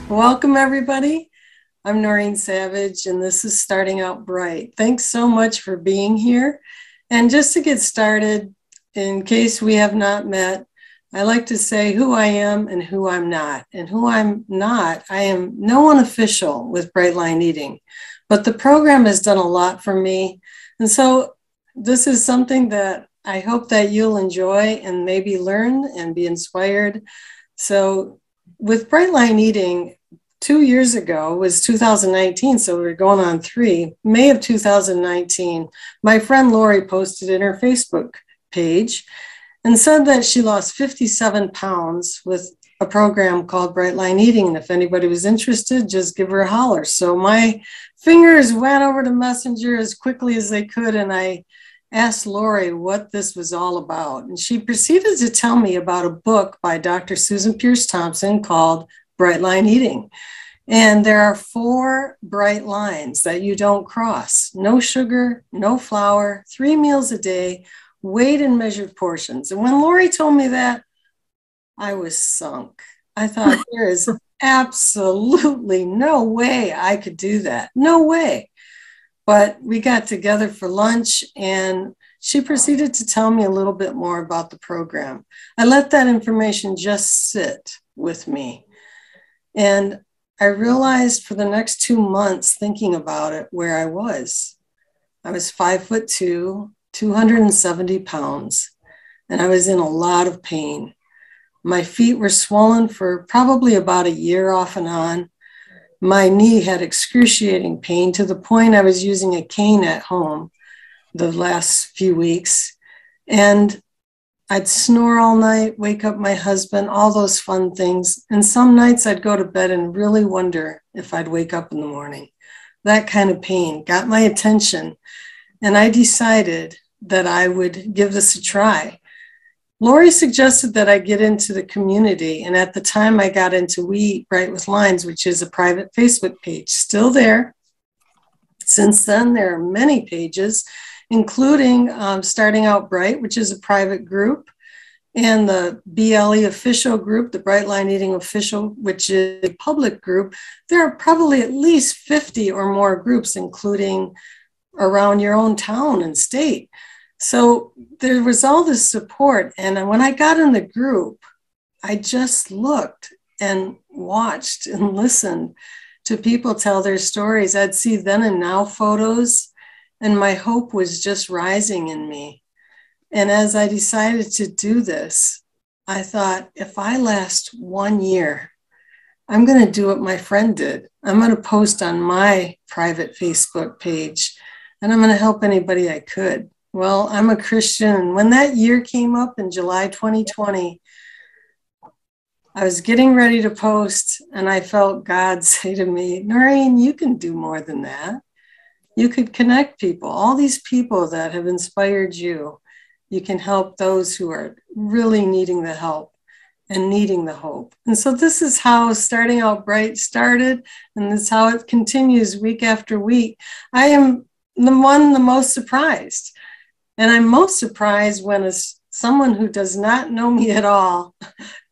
Welcome, everybody. I'm Noreen Savage, and this is Starting Out Bright. Thanks so much for being here. And just to get started, in case we have not met, I like to say who I am and who I'm not. And who I'm not, I am no one official with Bright Line Eating, but the program has done a lot for me. And so this is something that I hope that you'll enjoy and maybe learn and be inspired. So with Bright Line Eating, 2 years ago was 2019, so we're going on 3, May of 2019, my friend Lori posted in her Facebook page and said that she lost 57 pounds with a program called Bright Line Eating. And if anybody was interested, just give her a holler. So my fingers went over to Messenger as quickly as they could, and I asked Lori what this was all about. And she proceeded to tell me about a book by Dr. Susan Peirce Thompson called Bright Line Eating. And there are 4 bright lines that you don't cross. No sugar, no flour, 3 meals a day, weighed and measured portions. And when Lori told me that, I was sunk. I thought, there is absolutely no way I could do that. No way. But we got together for lunch, and she proceeded to tell me a little bit more about the program. I let that information just sit with me. And I realized for the next 2 months thinking about it where I was. I was 5'2", 270 pounds, and I was in a lot of pain. My feet were swollen for probably about a year off and on. My knee had excruciating pain to the point I was using a cane at home the last few weeks. And I'd snore all night, wake up my husband, all those fun things. And some nights I'd go to bed and really wonder if I'd wake up in the morning. That kind of pain got my attention. And I decided that I would give this a try. Lori suggested that I get into the community. And at the time I got into We Eat Bright with Lines, which is a private Facebook page, still there. Since then, there are many pages, including Starting Out Bright, which is a private group, and the BLE official group, the Bright Line Eating official, which is a public group. There are probably at least 50 or more groups, including around your own town and state. So there was all this support. And when I got in the group, I just looked and watched and listened to people tell their stories. I'd see then and now photos, and my hope was just rising in me. And as I decided to do this, I thought, if I last 1 year, I'm going to do what my friend did. I'm going to post on my private Facebook page, and I'm going to help anybody I could. Well, I'm a Christian. And when that year came up in July 2020, I was getting ready to post, and I felt God say to me, Noreen, you can do more than that. You could connect people, all these people that have inspired you. You can help those who are really needing the help. and needing the hope. And so this is how Starting Out Bright started, and this is how it continues week after week. I am the most surprised. And I'm most surprised when someone who does not know me at all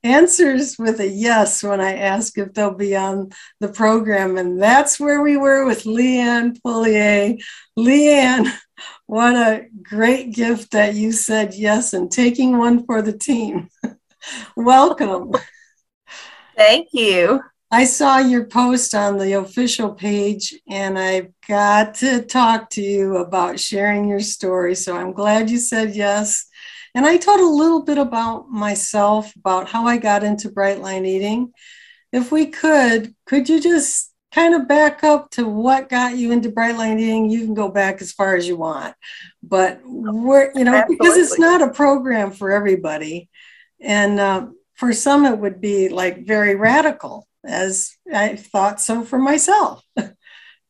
answers with a yes when I ask if they'll be on the program. And that's where we were with Leanne Poulier. Leanne, what a great gift that you said yes and taking one for the team. Welcome. Thank you. I saw your post on the official page, and I've got to talk to you about sharing your story. So I'm glad you said yes. And I told a little bit about myself, about how I got into Bright Line Eating. If we could you just kind of back up to what got you into Bright Line Eating? You can go back as far as you want, but because it's not a program for everybody. And for some, it would be like very radical, as I thought so for myself.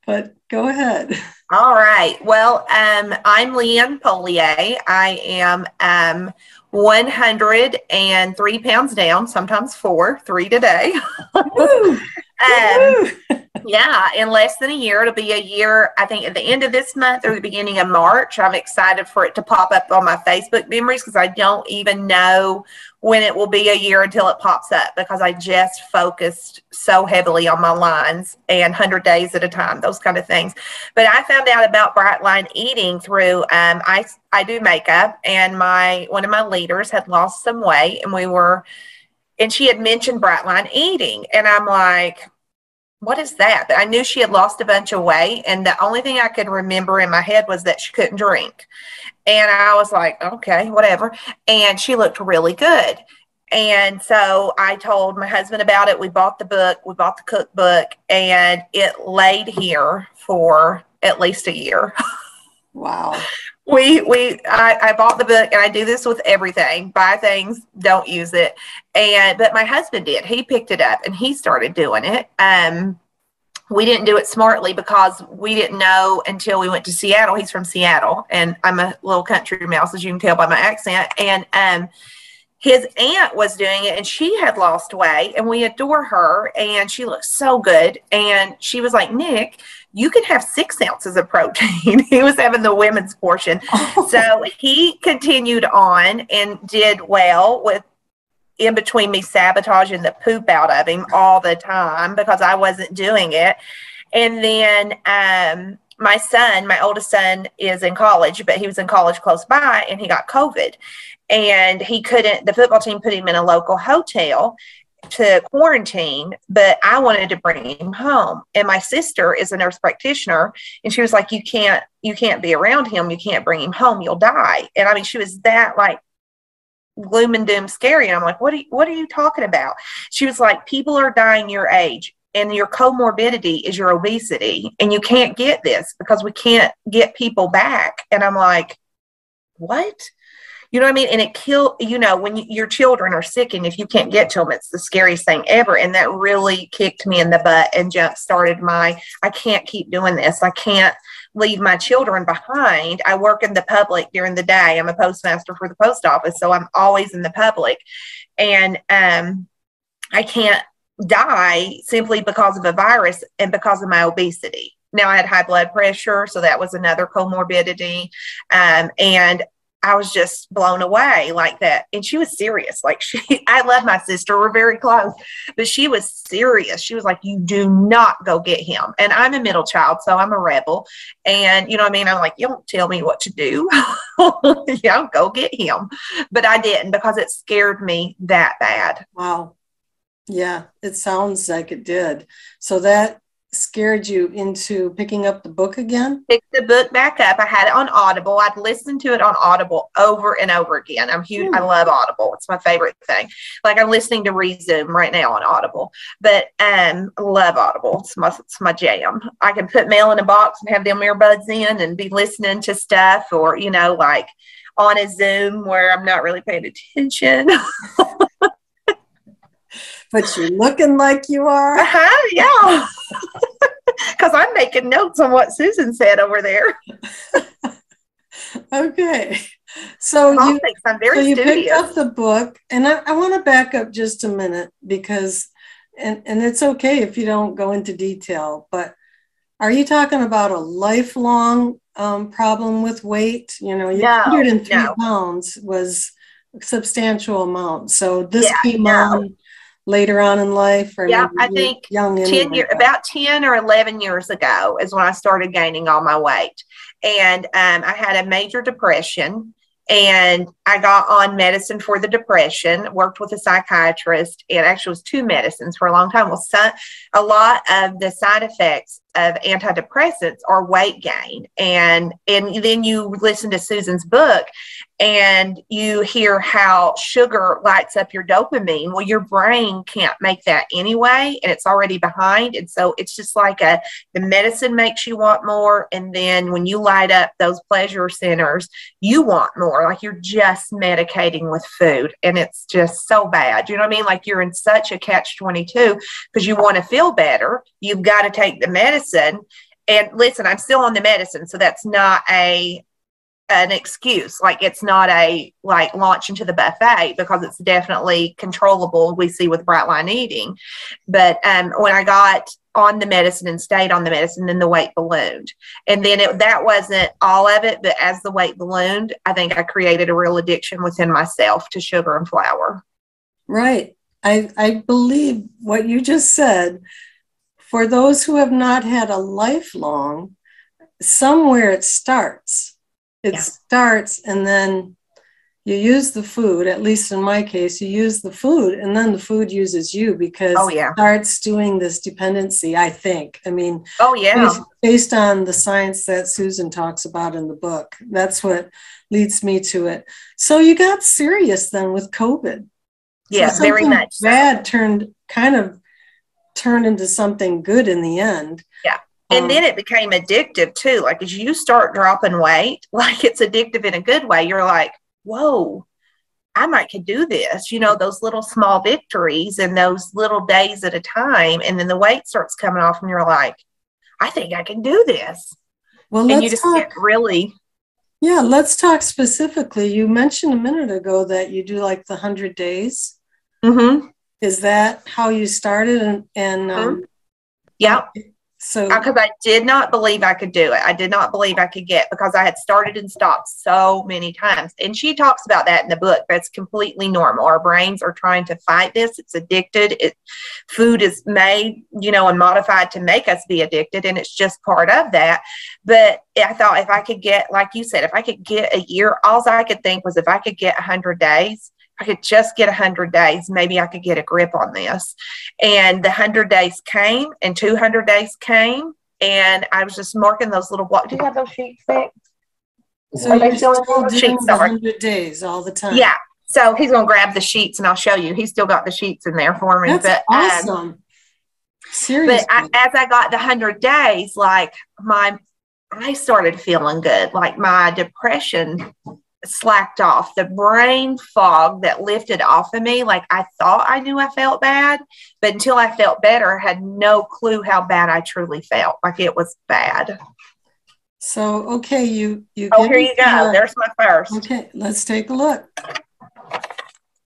But go ahead. All right. Well, I'm Leanne Poulier. I am 103 pounds down, sometimes 3 today. Yeah, in less than a year. It'll be a year, I think, at the end of this month or the beginning of March. I'm excited for it to pop up on my Facebook memories because I don't even know when it will be a year until it pops up, because I just focused so heavily on my lines and 100 days at a time, those kind of things. But I found out about Bright Line Eating through, I do makeup, and one of my leaders had lost some weight, and she had mentioned Bright Line Eating, and I'm like, what is that? But I knew she had lost a bunch of weight, and the only thing I could remember in my head was that she couldn't drink. And I was like, okay, whatever. And she looked really good. And so I told my husband about it. We bought the book, we bought the cookbook, and it laid here for at least a year. Wow. I bought the book, and I do this with everything. Buy things, don't use it. But my husband did. He picked it up and he started doing it. We didn't do it smartly because we didn't know until we went to Seattle. He's from Seattle, and I'm a little country mouse, as you can tell by my accent. And his aunt was doing it, and she had lost weight, and we adore her, and she looks so good. And she was like, Nick, you can have 6 ounces of protein. He was having the women's portion. Oh. So he continued on and did well with, in between me sabotaging the poop out of him all the time because I wasn't doing it. And then my oldest son is in college, but he was in college close by, and he got COVID. And the football team put him in a local hotel to quarantine, but I wanted to bring him home. And my sister is a nurse practitioner, and she was like, you can't be around him. You can't bring him home. You'll die. And I mean, she was that like gloom and doom scary. And I'm like, what are you talking about? She was like, people are dying your age, and your comorbidity is your obesity, and you can't get this because we can't get people back. And I'm like, what? You know what I mean? And it when your children are sick, and if you can't get to them, it's the scariest thing ever. And that really kicked me in the butt and jump started I can't keep doing this. I can't leave my children behind. I work in the public during the day. I'm a postmaster for the post office, so I'm always in the public. And I can't die simply because of a virus and because of my obesity. Now, I had high blood pressure, so that was another comorbidity. And I was just blown away like that. And she was serious. Like I love my sister. We're very close, but she was serious. She was like, you do not go get him. And I'm a middle child, so I'm a rebel. And you know what I mean? I'm like, you don't tell me what to do. Yeah, go get him. But I didn't because it scared me that bad. Wow. Yeah, it sounds like it did. So that scared you into picking up the book again? Picked the book back up. I had it on Audible. I'd listened to it on Audible over and over again. I'm huge. I love Audible. It's my favorite thing. Like I'm listening to Resume right now on Audible, but love Audible. It's my jam. I can put mail in a box and have them earbuds in and be listening to stuff, or like on a Zoom where I'm not really paying attention. But you're looking like you are. Yeah. Because I'm making notes on what Susan said over there. Okay. So you, I'm very so you picked studious. up the book, and I want to back up just a minute because, and it's okay if you don't go into detail, but are you talking about a lifelong problem with weight? You know, your No, 103 no. pounds was a substantial amount. So this Yeah, came no. on later on in life, or Yeah, maybe I you were think young 10 anyway. years, about 10 or 11 years ago is when I started gaining all my weight. And I had a major depression, and I got on medicine for the depression, worked with a psychiatrist. It actually was two medicines for a long time. Well, a lot of the side effects of antidepressants are weight gain. And then you listen to Susan's book and you hear how sugar lights up your dopamine. Well, your brain can't make that anyway, and it's already behind. And so it's just like the medicine makes you want more. And then when you light up those pleasure centers, you want more. Like you're just medicating with food. And it's just so bad. You know what I mean? Like you're in such a catch-22 because you want to feel better. You've got to take the medicine. And listen, I'm still on the medicine, so that's not an excuse. Like it's not a like launch into the buffet, because it's definitely controllable. We see with bright line eating. But when I got on the medicine and stayed on the medicine, then the weight ballooned. And then that wasn't all of it, but as the weight ballooned, I think I created a real addiction within myself to sugar and flour. Right. I believe what you just said. For those who have not had a lifelong, somewhere it starts. It starts, and then you use the food, at least in my case, you use the food, and then the food uses you, because it starts doing this dependency, I think. I mean, based on the science that Susan talks about in the book, that's what leads me to it. So you got serious then with COVID. Yeah, so very much. Bad turned into something good in the end. Yeah. And then it became addictive too. Like as you start dropping weight, like it's addictive in a good way. You're like, whoa, I might could do this. You know, those little small victories and those little days at a time. And then the weight starts coming off and you're like, I think I can do this. Well, and you just get really. Yeah, let's talk specifically. You mentioned a minute ago that you do like the 100 days. Mm-hmm. Is that how you started? Yeah. So because I did not believe I could do it. I did not believe I could because I had started and stopped so many times. And she talks about that in the book. That's completely normal. Our brains are trying to fight this. It's addicted. Food is made, and modified to make us be addicted. And it's just part of that. But I thought if I could get, like you said, if I could get a year, all I could think was if I could get 100 days, I could just get 100 days, maybe I could get a grip on this. And the 100 days came, and 200 days came, and I was just marking those little blocks. Do you have those sheets back? So you're still doing the 100 days all the time? Yeah. So he's going to grab the sheets, and I'll show you. He's still got the sheets in there for me. That's awesome. Seriously. But as I got the 100 days, like I started feeling good. Like my depression slacked off. The brain fog that lifted off of me, like I thought I knew I felt bad, but until I felt better, I had no clue how bad I truly felt. Like it was bad. So okay, you oh, here you go. There's my first. Okay, let's take a look.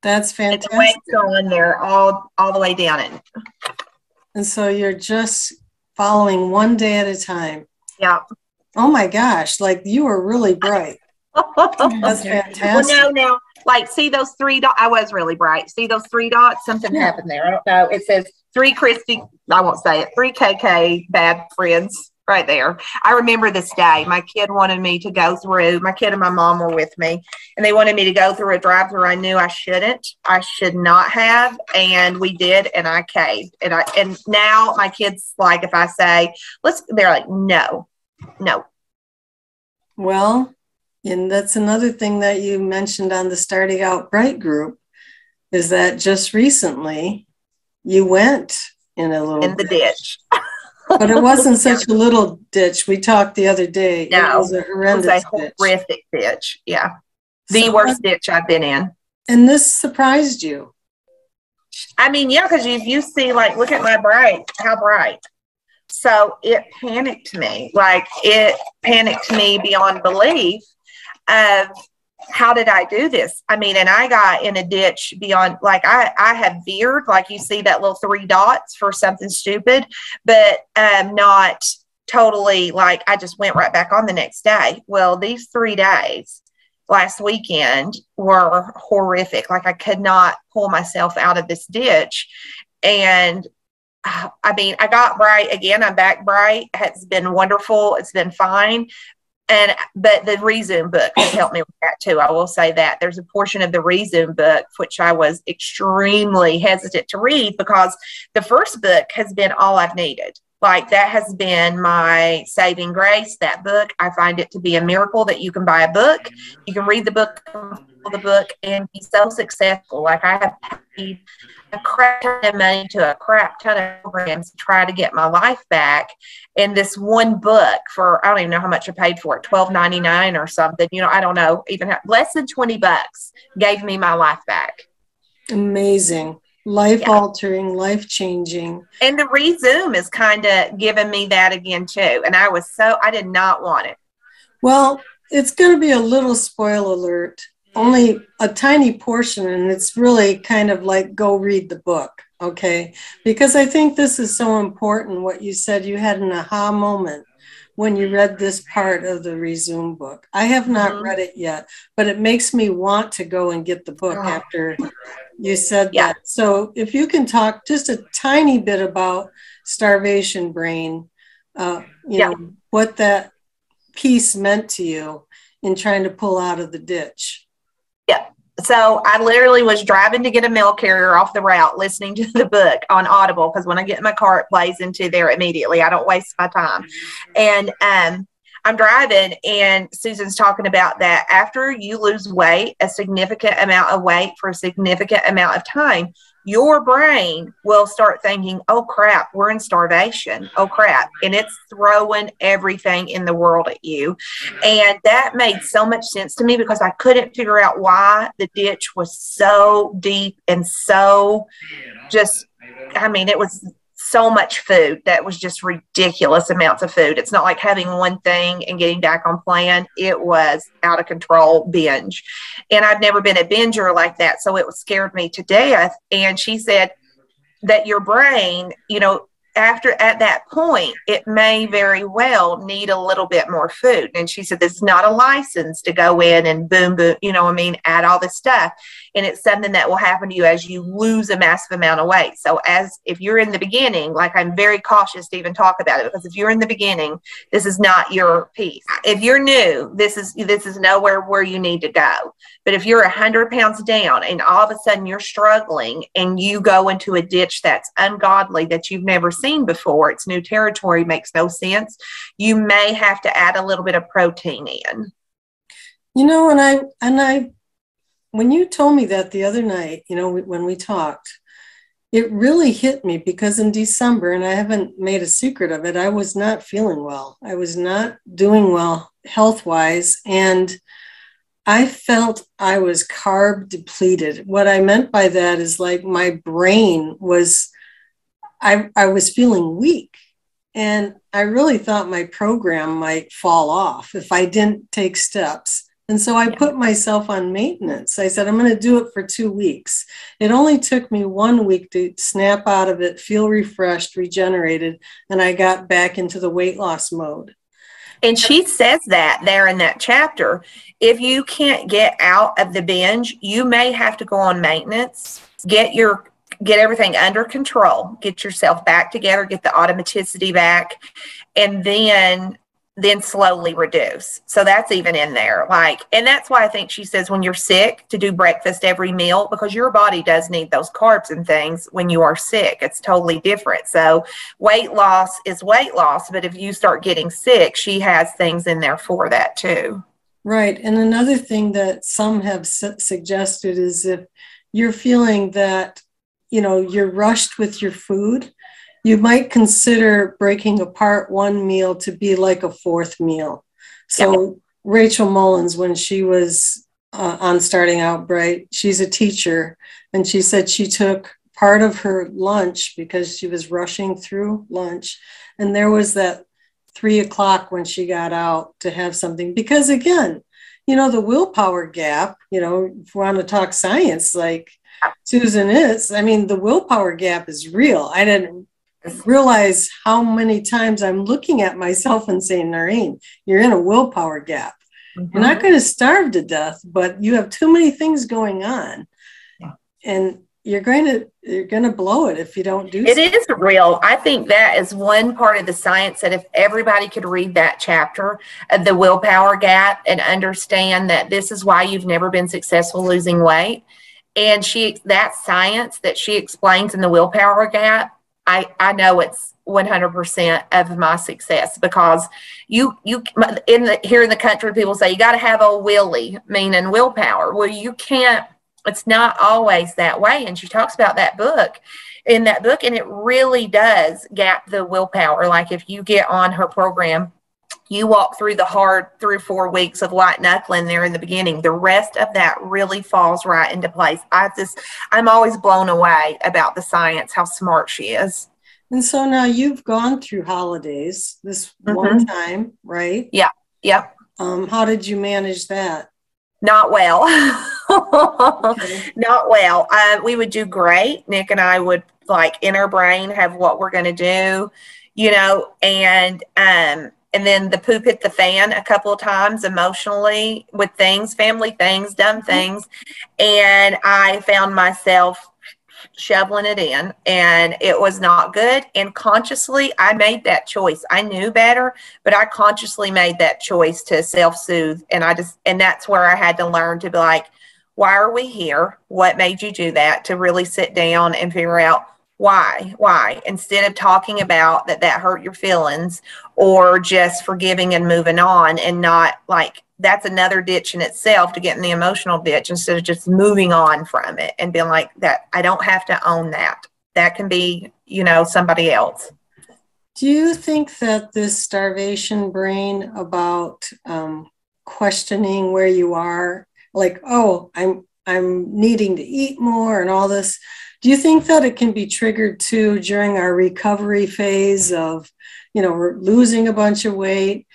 That's fantastic. The weight's going there all the way down it. And so you're just following one day at a time. Yeah. Oh my gosh, like you were really bright. That's fantastic. Well, no, like see those 3 dots. I was really bright. See those 3 dots? Something happened there. I don't know. It says 3 Christy. I won't say it. 3 KK bad friends right there. I remember this day. My kid wanted me to go through. My kid and my mom were with me, and they wanted me to go through a drive-through. I knew I shouldn't. I should not have, and we did, and I caved. And now my kids, like if I say they're like no. Well. And that's another thing that you mentioned on the Starting Out Bright group, is that just recently you went in the ditch. But it wasn't such a little ditch. We talked the other day. No, it was a horrendous horrific ditch. Yeah. The worst ditch I've been in. And this surprised you. I mean, yeah, because if you see, like, look at my how bright. So it panicked me. Like, it panicked me beyond belief of how did I do this? I mean, and I got in a ditch beyond, like I have veered, like you see that little 3 dots for something stupid, but not totally like I just went right back on the next day. Well, these 3 days last weekend were horrific. Like I could not pull myself out of this ditch. And I mean, I got bright again. I'm back bright. It's been wonderful. It's been fine. But the Resume book has helped me with that too. I will say that there's a portion of the Resume book which I was extremely hesitant to read because the first book has been all I've needed. Like that has been my saving grace. That book, I find it to be a miracle that you can buy a book, you can read the book, and be so successful. Like I have paid a crap ton of money to a crap ton of programs to try to get my life back. And this one book for, I don't even know how much I paid for it, $12.99 or something. You know, I don't know, even less than $20 gave me my life back. Amazing. Life altering, life changing. And the Resume is kind of giving me that again too. And I did not want it. Well, it's going to be a little spoil alert, only a tiny portion. And it's really kind of like, go read the book. Okay. Because I think this is so important. What you said, you had an aha moment when you read this part of the Resume book. I have not read it yet, but it makes me want to go and get the book after you said that. So if you can talk just a tiny bit about Starvation Brain, you know, what that piece meant to you in trying to pull out of the ditch. Yeah. So I literally was driving to get a mail carrier off the route, listening to the book on Audible, because when I get in my car, it plays into there immediately. I don't waste my time. And I'm driving, and Susan's talking about that after you lose weight, a significant amount of weight for a significant amount of time, your brain will start thinking, oh crap, we're in starvation. Oh crap. And it's throwing everything in the world at you. And that made so much sense to me because I couldn't figure out why the ditch was so deep and so just, I mean, it was so much food that was just ridiculous amounts of food. It's not like having one thing and getting back on plan. It was out of control binge. And I've never been a binger like that. So it scared me to death. And she said that your brain, you know, at that point, it may very well need a little bit more food. And she said, this is not a license to go in and boom, you know what I mean, add all this stuff. And it's something that will happen to you as you lose a massive amount of weight. So if you're in the beginning, like I'm very cautious to even talk about it, because if you're in the beginning, this is not your piece. If you're new, this is nowhere where you need to go. But if you're 100 pounds down and all of a sudden you're struggling and you go into a ditch that's ungodly that you've never seen before, it's new territory, makes no sense, you may have to add a little bit of protein in. You know, and I when you told me that the other night, you know, when we talked, it really hit me because in December, and I haven't made a secret of it, I was not feeling well. I was not doing well health-wise, and I felt I was carb depleted. What I meant by that is like my brain was, I was feeling weak. And I really thought my program might fall off if I didn't take steps. And so I put myself on maintenance. I said, I'm going to do it for 2 weeks. It only took me 1 week to snap out of it, feel refreshed, regenerated, and I got back into the weight loss mode. And she says that there in that chapter, if you can't get out of the binge, you may have to go on maintenance, get everything under control, get yourself back together, get the automaticity back, and then slowly reduce. So that's even in there. And that's why I think she says when you're sick to do breakfast every meal, because your body does need those carbs and things when you are sick. It's totally different. So weight loss is weight loss, but if you start getting sick, she has things in there for that too. Right. And another thing that some have suggested is if you're feeling that, you know, you're rushed with your food, you might consider breaking apart one meal to be like a fourth meal. So Rachel Mullins, when she was on Starting Out Bright, she's a teacher, and she said she took part of her lunch because she was rushing through lunch. And there was that 3 o'clock when she got out to have something. Because again, the willpower gap, if we want to talk science, like Susan is, I mean, the willpower gap is real. I didn't realize how many times I'm looking at myself and saying, Noreen, you're in a willpower gap. Mm-hmm. You're not going to starve to death, but you have too many things going on. Yeah. And you're going to blow it if you don't do something. It is real. I think that is one part of the science that if everybody could read that chapter of the willpower gap and understand that this is why you've never been successful losing weight. And that science that she explains in the willpower gap, I know it's 100% of my success, because here in the country, people say you got to have a willy, meaning willpower. Well, you can't. It's not always that way. And she talks about that in that book, and it really does gap the willpower. Like if you get on her program, you walk through the hard 3 or 4 weeks of white knuckling there in the beginning. The rest of that really falls right into place. I'm always blown away about the science, how smart she is. And so now you've gone through holidays this one time, right? Yeah. Yep. How did you manage that? Not well. Okay. Not well. We would do great. Nick and I would, like, in our brain have what we're going to do, and then the poop hit the fan a couple of times emotionally with things, family things, dumb things. And I found myself shoveling it in, and it was not good. And consciously, I made that choice. I knew better, but I consciously made that choice to self-soothe. And that's where I had to learn to be like, why are we here? What made you do that? To really sit down and figure out why, instead of talking about that hurt your feelings, or just forgiving and moving on, and not like that's another ditch in itself, to get in the emotional ditch, instead of just moving on from it and being like, that I don't have to own that. That can be, somebody else. Do you think that this starvation brain about questioning where you are, like, oh, I'm needing to eat more and all this, do you think that it can be triggered too during our recovery phase of, we're losing a bunch of weight,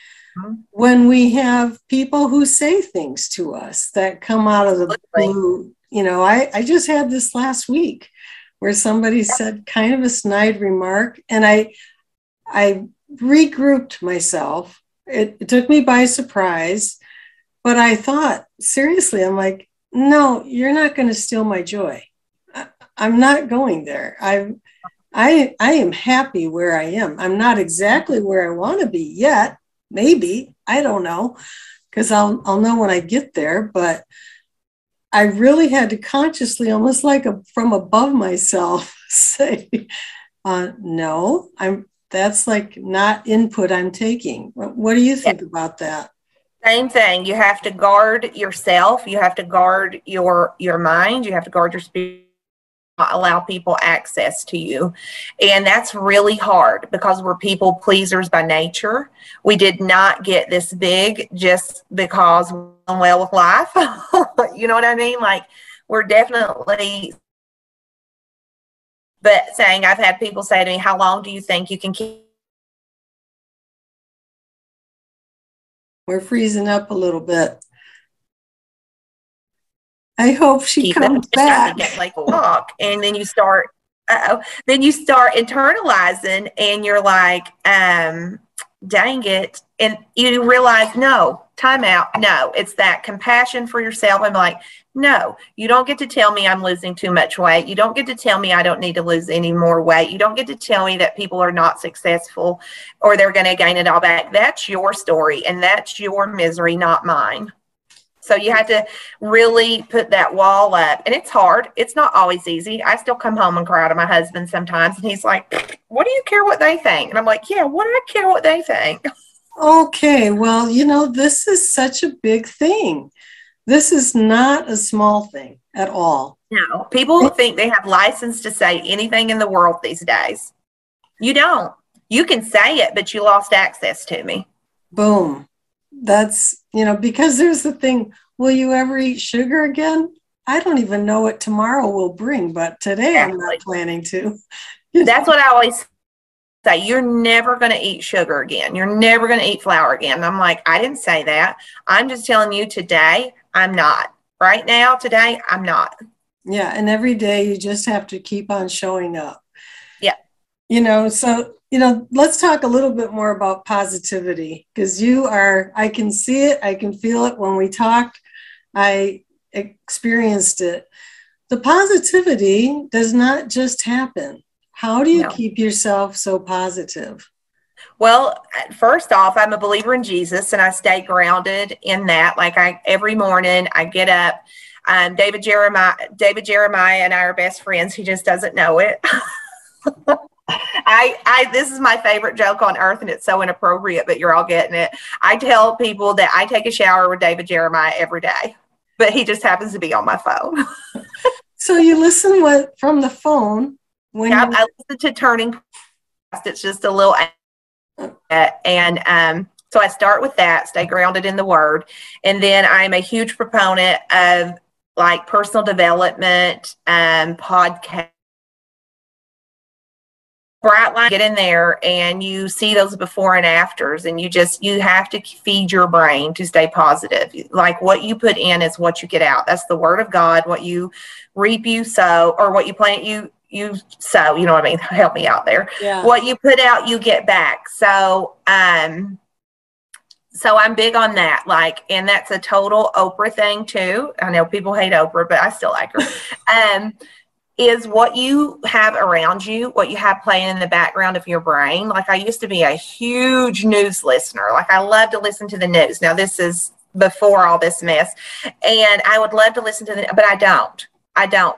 when we have people who say things to us that come out of the blue? I just had this last week where somebody said kind of a snide remark, and I regrouped myself. It took me by surprise, but I thought, seriously, I'm like, no, you're not going to steal my joy. I'm not going there. I am happy where I am. I'm not exactly where I want to be yet. Maybe, I don't know, because I'll know when I get there. But I really had to consciously, almost like from above myself, say, no, that's like not input I'm taking. What do you think about that? Same thing. You have to guard yourself. You have to guard your mind. You have to guard your spirit. Not allow people access to you. And that's really hard, because we're people pleasers by nature. We did not get this big just because we're doing well with life. You know what I mean? Like, we're definitely, but saying, I've had people say to me, how long do you think you can keep? We're freezing up a little bit. I hope she comes back. Like walk, and then you start. Then you start internalizing, and you're like, dang it, and you realize, no, time out. No, it's that compassion for yourself. I'm like, no, you don't get to tell me I'm losing too much weight. You don't get to tell me I don't need to lose any more weight. You don't get to tell me that people are not successful or they're going to gain it all back. That's your story, and that's your misery, not mine. So you have to really put that wall up. And it's hard. It's not always easy. I still come home and cry to my husband sometimes. And he's like, what do you care what they think? And I'm like, yeah, what do I care what they think? Okay, well, this is such a big thing. This is not a small thing at all. No, people think they have license to say anything in the world these days. You don't. You can say it, but you lost access to me. Boom. That's, because there's the thing, will you ever eat sugar again? I don't even know what tomorrow will bring, but today I'm not planning to. That's what I always say, you're never going to eat sugar again. You're never going to eat flour again. And I'm like, I didn't say that. I'm just telling you today, I'm not. Right now, today, I'm not. Yeah. And every day you just have to keep on showing up. Yeah. So, let's talk a little bit more about positivity, because I can see it. I can feel it. When we talked, I experienced it. The positivity does not just happen. How do you keep yourself so positive? Well, first off, I'm a believer in Jesus, and I stay grounded in that. Like every morning I get up. David Jeremiah and I are best friends. He just doesn't know it. This is my favorite joke on earth, and it's so inappropriate, but you're all getting it. I tell people that I take a shower with David Jeremiah every day, but he just happens to be on my phone. So you listen from the phone when I listen to Turning. It's just a little, and so I start with that, stay grounded in the Word, and then I'm a huge proponent of like personal development podcast. Brightline, get in there and you see those before and afters, and you have to feed your brain to stay positive. Like what you put in is what you get out. That's the Word of God. What you reap, you sow, or what you plant, you sow. You know what I mean? Help me out there. Yeah. What you put out, you get back. So I'm big on that. Like, and that's a total Oprah thing too. I know people hate Oprah, but I still like her. Is what you have around you, what you have playing in the background of your brain. Like I used to be a huge news listener. Like I love to listen to the news. Now this is before all this mess. And I would love to listen to but I don't.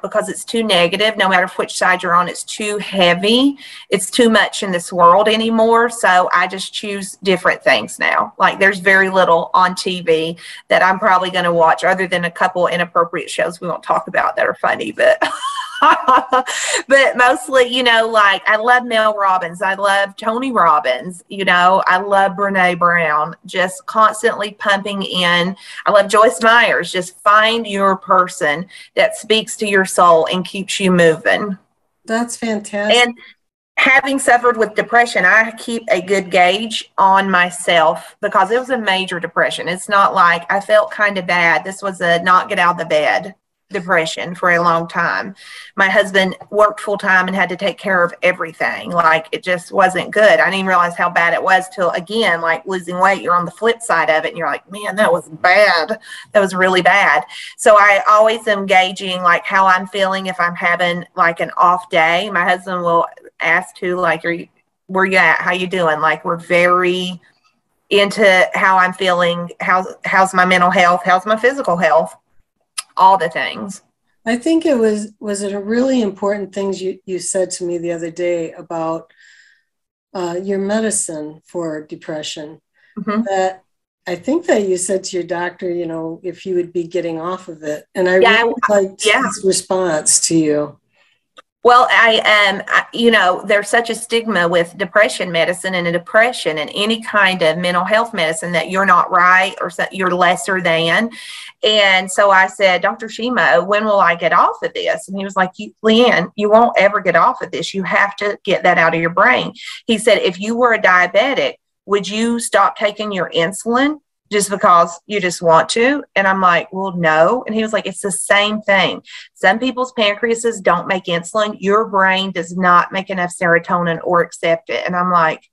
Because it's too negative. No matter which side you're on, it's too heavy. It's too much in this world anymore. So I just choose different things now. Like there's very little on TV that I'm probably going to watch, other than a couple inappropriate shows we won't talk about that are funny, but but mostly, like I love Mel Robbins. I love Tony Robbins. I love Brene Brown, just constantly pumping in. I love Joyce Myers. Just find your person that speaks to your soul and keeps you moving. That's fantastic. And having suffered with depression, I keep a good gauge on myself, because it was a major depression. It's not like I felt kind of bad. This was a not get out of the bed depression for a long time. My husband worked full time and had to take care of everything. Like it just wasn't good. I didn't even realize how bad it was till, again, like losing weight, you're on the flip side of it and you're like, man, that was bad. That was really bad. So I always am gauging like how I'm feeling. If I'm having like an off day, my husband will ask too, like, where you at? How you doing? Like we're very into how I'm feeling. How's my mental health? How's my physical health? All the things. I think it was a really important things you said to me the other day about your medicine for depression. Mm-hmm. That I think that you said to your doctor, if you would be getting off of it. And I really liked his response to you. Well, there's such a stigma with depression medicine and a depression and any kind of mental health medicine that you're not right or you're lesser than. And so I said, Dr. Shimo, when will I get off of this? And he was like, Leanne, you won't ever get off of this. You have to get that out of your brain. He said, if you were a diabetic, would you stop taking your insulin just because you just want to? And I'm like, well, no. And he was like, it's the same thing. Some people's pancreases don't make insulin. Your brain does not make enough serotonin or accept it. And I'm like,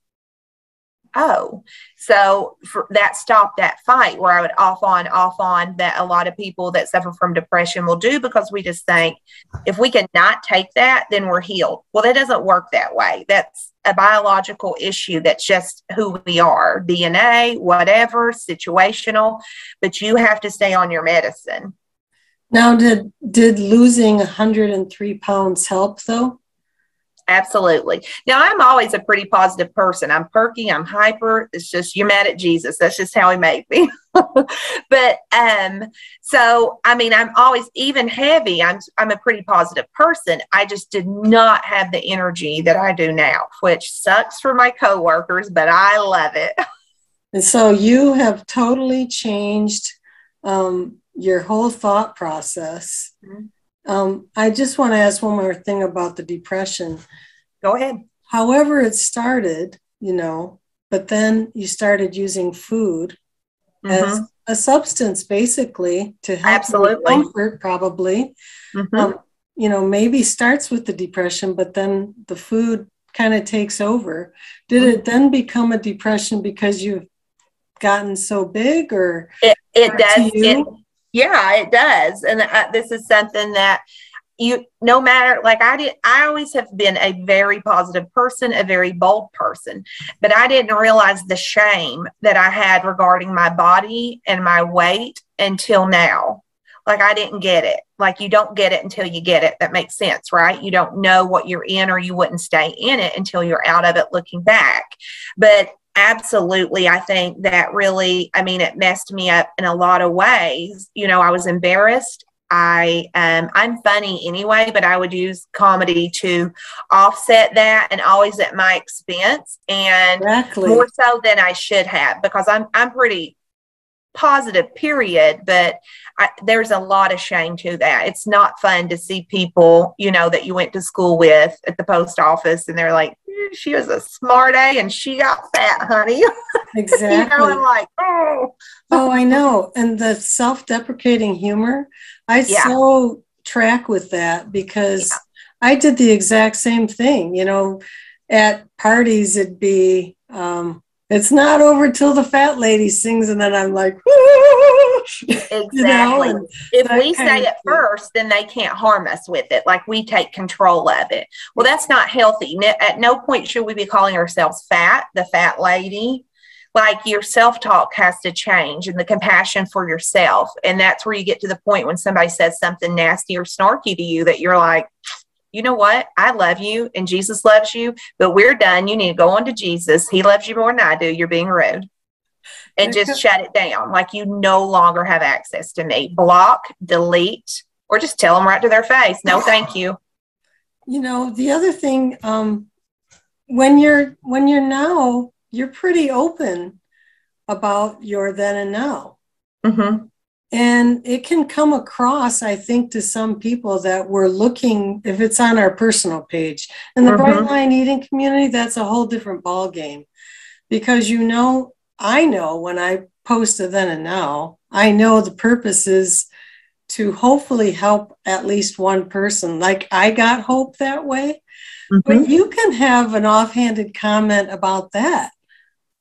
oh, so that stopped that fight where I would off on that a lot of people that suffer from depression will do, because we just think if we can not take that, then we're healed. Well, that doesn't work that way. That's a biological issue. That's just who we are, DNA, whatever, situational, but you have to stay on your medicine. Now, did losing 103 pounds help though? Absolutely. Now, I'm always a pretty positive person. I'm perky. I'm hyper. It's just, you're mad at Jesus. That's just how he made me. But, so, I mean, I'm always even heavy. I'm a pretty positive person. I just did not have the energy that I do now, which sucks for my coworkers, but I love it. And so you have totally changed, your whole thought process. Mm-hmm. I just want to ask one more thing about the depression. Go ahead. however it started, but then you started using food as a substance, basically, to help you comfort, probably. Maybe starts with the depression, but then the food kind of takes over. Did it then become a depression because you've gotten so big, or it does? It does. And this is something that no matter, like I always have been a very positive person, a very bold person, but I didn't realize the shame that I had regarding my body and my weight until now. Like, I didn't get it. Like, you don't get it until you get it. That makes sense, right? You don't know what you're in, or you wouldn't stay in it until you're out of it looking back. But absolutely, I think that really, it messed me up in a lot of ways. I was embarrassed. I'm funny anyway, but I would use comedy to offset that, and always at my expense, and more so than I should have, because I'm pretty positive, period. But there's a lot of shame to that. It's not fun to see people, that you went to school with at the post office, and they're like, she was a smart A and she got fat, honey. Exactly. I'm like, oh, I know. And the self-deprecating humor, I so track with that, because I did the exact same thing. At parties, it'd be, it's not over till the fat lady sings, and then I'm like, exactly. If we say it first, then they can't harm us with it. Like, we take control of it. Well, that's not healthy. At no point should we be calling ourselves fat, the fat lady. Like, your self-talk has to change, and the compassion for yourself. And that's where you get to the point when somebody says something nasty or snarky to you, that you're like, you know what? I love you and Jesus loves you, but we're done. You need to go on to Jesus. He loves you more than I do. You're being rude. And just shut it down. Like, you no longer have access to me. Block, delete, or just tell them right to their face, no, thank you. The other thing, when you're now, you're pretty open about your then and now. And it can come across, I think, to some people that we're looking, if it's on our personal page. In the Bright Line Eating community, that's a whole different ball game. Because I know when I post a then and now, I know the purpose is to hopefully help at least one person. Like, I got hope that way. But you can have an offhanded comment about that.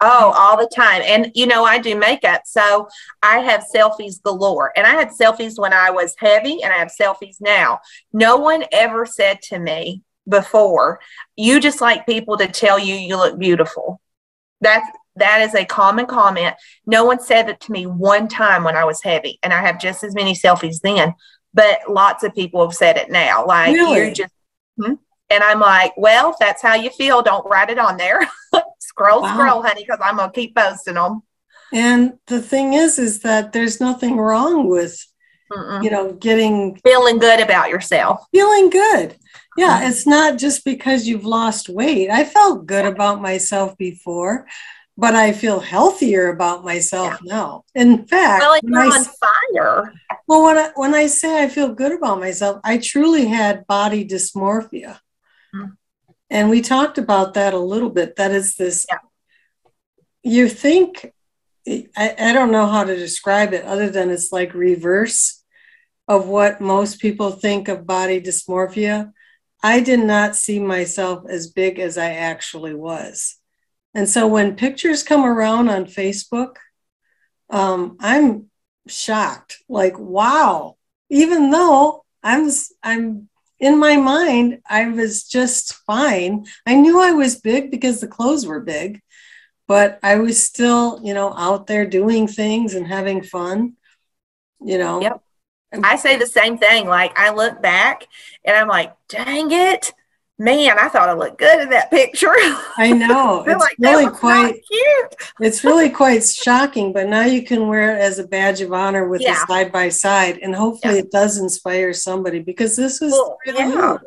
Oh, all the time. And, I do makeup, so I have selfies galore. And I had selfies when I was heavy, and I have selfies now. No one ever said to me before, you just like people to tell you you look beautiful. That is a common comment. No one said it to me one time when I was heavy, and I have just as many selfies then. But lots of people have said it now. Like, really? You're just... And I'm like, well, if that's how you feel, don't write it on there. Scroll, honey, because I'm going to keep posting them. And the thing is that there's nothing wrong with, feeling good about yourself. Feeling good. Yeah, it's not just because you've lost weight. I felt good about myself before, but I feel healthier about myself now. In fact, you're on fire. Well, when I say I feel good about myself, I truly had body dysmorphia. And we talked about that a little bit. That is this, you think, I don't know how to describe it other than it's like reverse of what most people think of body dysmorphia. I did not see myself as big as I actually was. And so when pictures come around on Facebook, I'm shocked. Like, wow, even though I'm in my mind, I was just fine. I knew I was big because the clothes were big, but I was still, out there doing things and having fun, Yep. I say the same thing. Like, I look back and I'm like, dang it, man, I thought I looked good in that picture. I know. It's like, really quite cute. It's really quite shocking, but now you can wear it as a badge of honor with a side by side, and hopefully it does inspire somebody, because this is really you.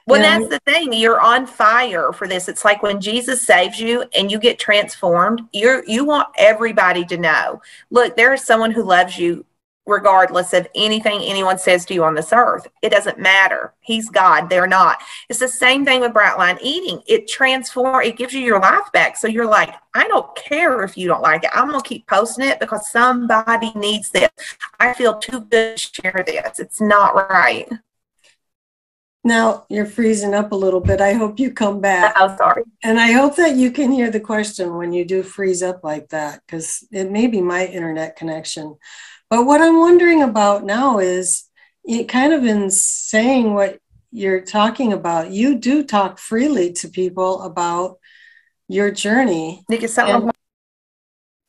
Well, that's the thing. You're on fire for this. It's like when Jesus saves you and you get transformed, you want everybody to know, look, there is someone who loves you regardless of anything anyone says to you on this earth. It doesn't matter. He's God. They're not. It's the same thing with Bright Line Eating. It transforms, it gives you your life back. So you're like, I don't care if you don't like it. I'm going to keep posting it because somebody needs this. I feel too good to share this. It's not right. Now you're freezing up a little bit. I hope you come back. Oh, sorry. And I hope that you can hear the question when you do freeze up like that, because it may be my internet connection. But what I'm wondering about now is, it kind of in saying what you're talking about, you do talk freely to people about your journey. Nick, is something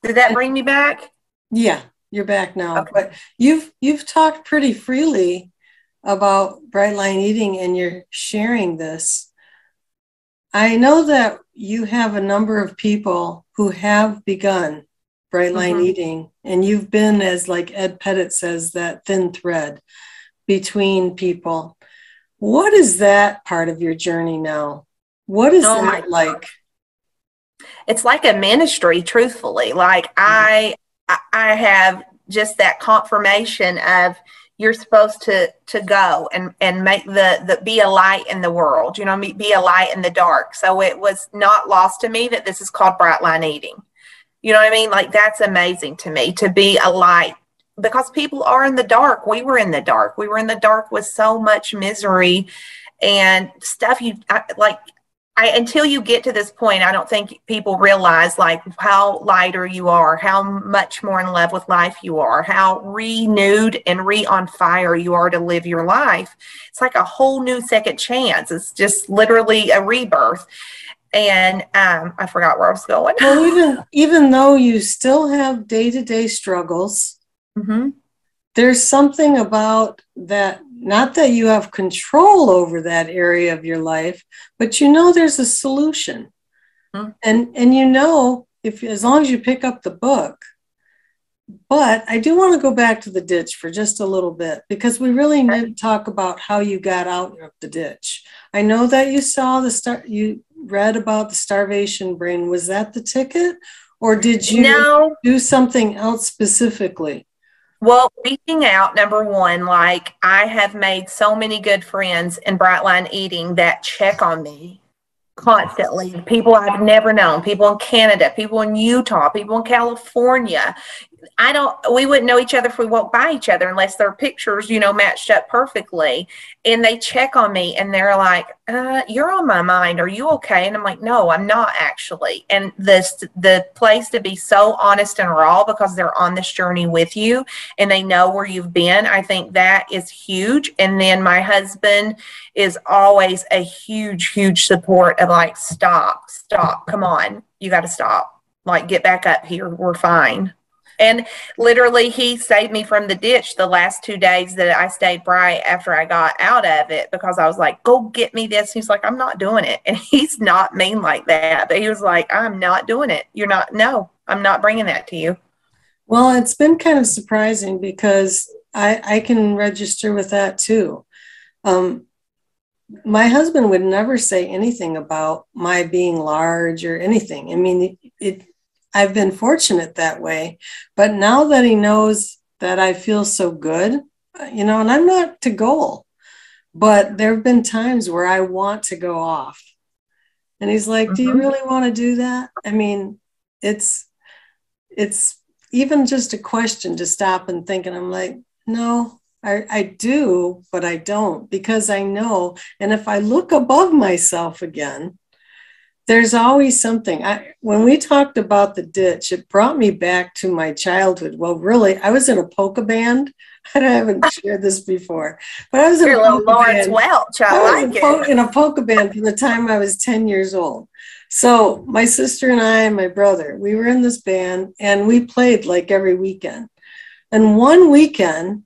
did that bring me back? Yeah, you're back now. Okay. But you've talked pretty freely about Bright Line Eating, and you're sharing this. I know that you have a number of people who have begun Bright Line Eating, and you've been, as like Ed Pettit says, that thin thread between people. What is that part of your journey now? What is that like? It's like a ministry, truthfully. Like I have just that confirmation of, you're supposed to go and make the be a light in the world, you know, be a light in the dark. So it was not lost to me that this is called Bright Line Eating. You know what I mean? Like, that's amazing to me, to be a light, because people are in the dark. We were in the dark. We were in the dark with so much misery and stuff. Until you get to this point, I don't think people realize like how lighter you are, how much more in love with life you are, how renewed and on fire you are to live your life. It's like a whole new second chance. It's just literally a rebirth. And I forgot where I was going. Well, even though you still have day-to-day struggles, there's something about that. Not that you have control over that area of your life, but you know there's a solution. And you know, as long as you pick up the book. But I do want to go back to the ditch for just a little bit, because we really need to talk about how you got out of the ditch. I know that you read about the starvation brain. Was that the ticket, or did you do something else specifically? Well, reaching out, number one, like, I have made so many good friends in Bright Line Eating that check on me constantly. People I've never known, people in Canada, people in Utah, people in California. We wouldn't know each other if we walked by each other unless their pictures, you know, matched up perfectly. And they check on me and they're like, you're on my mind. Are you okay? And I'm like, no, I'm not actually. And the place to be so honest and raw, because they're on this journey with you and they know where you've been. I think that is huge. And then my husband is always a huge, huge support of like, stop, come on. You got to stop. Like, get back up here. We're fine. And literally, he saved me from the ditch the last 2 days that I stayed bright after I got out of it, because I was like, go get me this. He's like, I'm not doing it. And he's not mean like that. But he was like, I'm not doing it. No, I'm not bringing that to you. Well, it's been kind of surprising, because I can register with that too. My husband would never say anything about my being large or anything. I mean, I've been fortunate that way, but now that he knows that I feel so good, you know, and I'm not to goal, but there have been times where I want to go off. And he's like, do you really want to do that? I mean, it's even just a question to stop and think. And I'm like, no, I do, but I don't, because I know. And if I look above myself again, there's always something. When we talked about the ditch, it brought me back to my childhood. Well, really, I was in a polka band. I haven't shared this before, but I was in a polka band. Welch. I was in a polka band from the time I was 10 years old. So my sister and I and my brother, we were in this band, and we played like every weekend. And one weekend,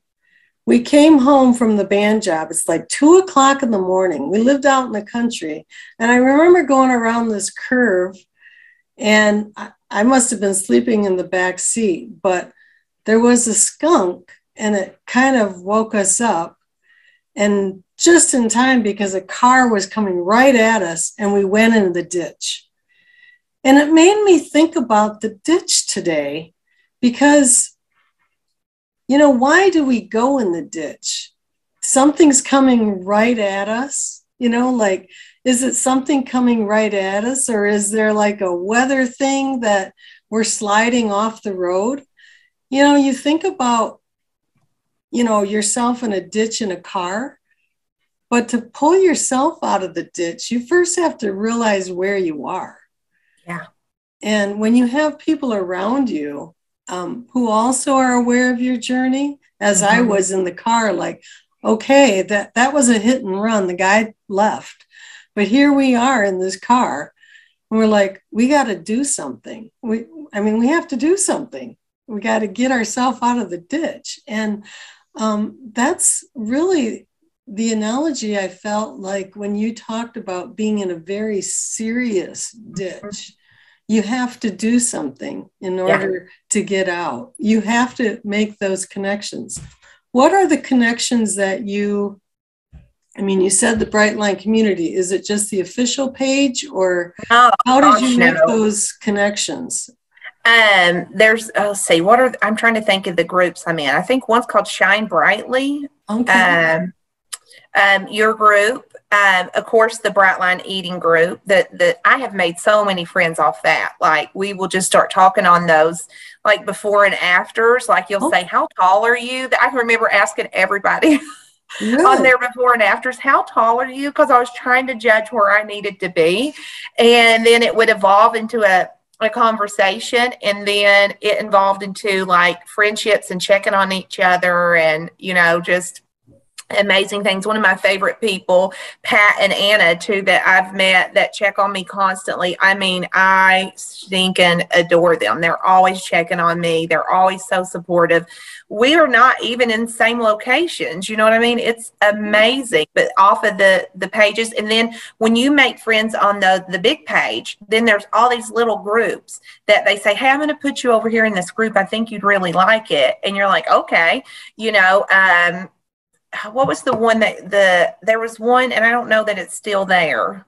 we came home from the band job. It's like 2 o'clock in the morning. We lived out in the country. And I remember going around this curve, and I must have been sleeping in the back seat, but there was a skunk, and it kind of woke us up. And just in time, because a car was coming right at us, and we went into the ditch. And it made me think about the ditch today, because why do we go in the ditch? Something's coming right at us, like, is it something coming right at us, or is there like a weather thing that we're sliding off the road? You think about, yourself in a ditch in a car, but to pull yourself out of the ditch, you first have to realize where you are. Yeah. And when you have people around you who also are aware of your journey, as I was in the car, like, okay, that was a hit and run. The guy left. But here we are in this car. And we're like, we got to do something. We have to do something. We got to get ourselves out of the ditch. And that's really the analogy I felt like when you talked about being in a very serious ditch. You have to do something in order to get out. You have to make those connections. What are the connections that you said the Brightline community. Is it just the official page, or how did you make those connections? There's, I'm trying to think of the groups I'm in. I think one's called Shine Brightly. Okay. Your group, of course, the Brightline Eating group. That I have made so many friends off that. Like, we will just start talking on those, like, before and afters. Like, you'll say, "How tall are you?" I can remember asking everybody on their before and afters, "How tall are you?" Because I was trying to judge where I needed to be, and then it would evolve into a conversation, and then it involved into like friendships and checking on each other, and just amazing things. One of my favorite people, Pat and Anna, too, that I've met that check on me constantly. I stinking adore them. They're always checking on me. They're always so supportive. We are not even in the same locations. You know what I mean? It's amazing. But off of the pages, and then when you make friends on the big page, then there's all these little groups that they say, "Hey, I'm going to put you over here in this group. I think you'd really like it." And you're like, okay, what was the one there was one, and I don't know that it's still there.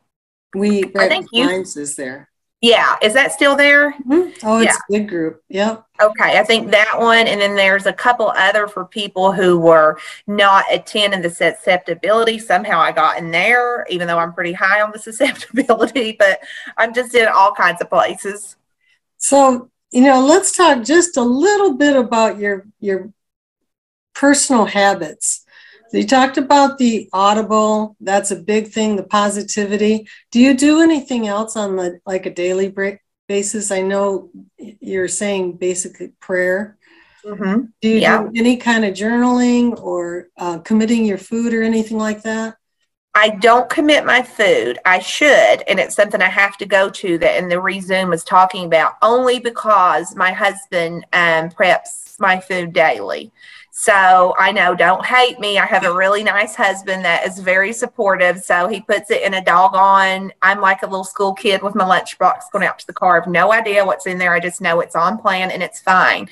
I think Minds is there. Yeah. Is that still there? Mm-hmm. Oh, it's a good group. Yep. Okay. I think that one. And then there's a couple other for people who were not attending the susceptibility. Somehow I got in there, even though I'm pretty high on the susceptibility, but I'm just in all kinds of places. So, let's talk just a little bit about your personal habits. So you talked about the Audible. That's a big thing, the positivity. Do you do anything else on a daily basis? I know you're saying basically prayer. Mm-hmm. Do you do any kind of journaling or committing your food or anything like that? I don't commit my food. I should, and it's something I have to go to that, and the resume was talking about, only because my husband preps my food daily. So I know, don't hate me. I have a really nice husband that is very supportive. So he puts it in a doggone, I'm like a little school kid with my lunchbox going out to the car. I have no idea what's in there. I just know it's on plan and it's fine,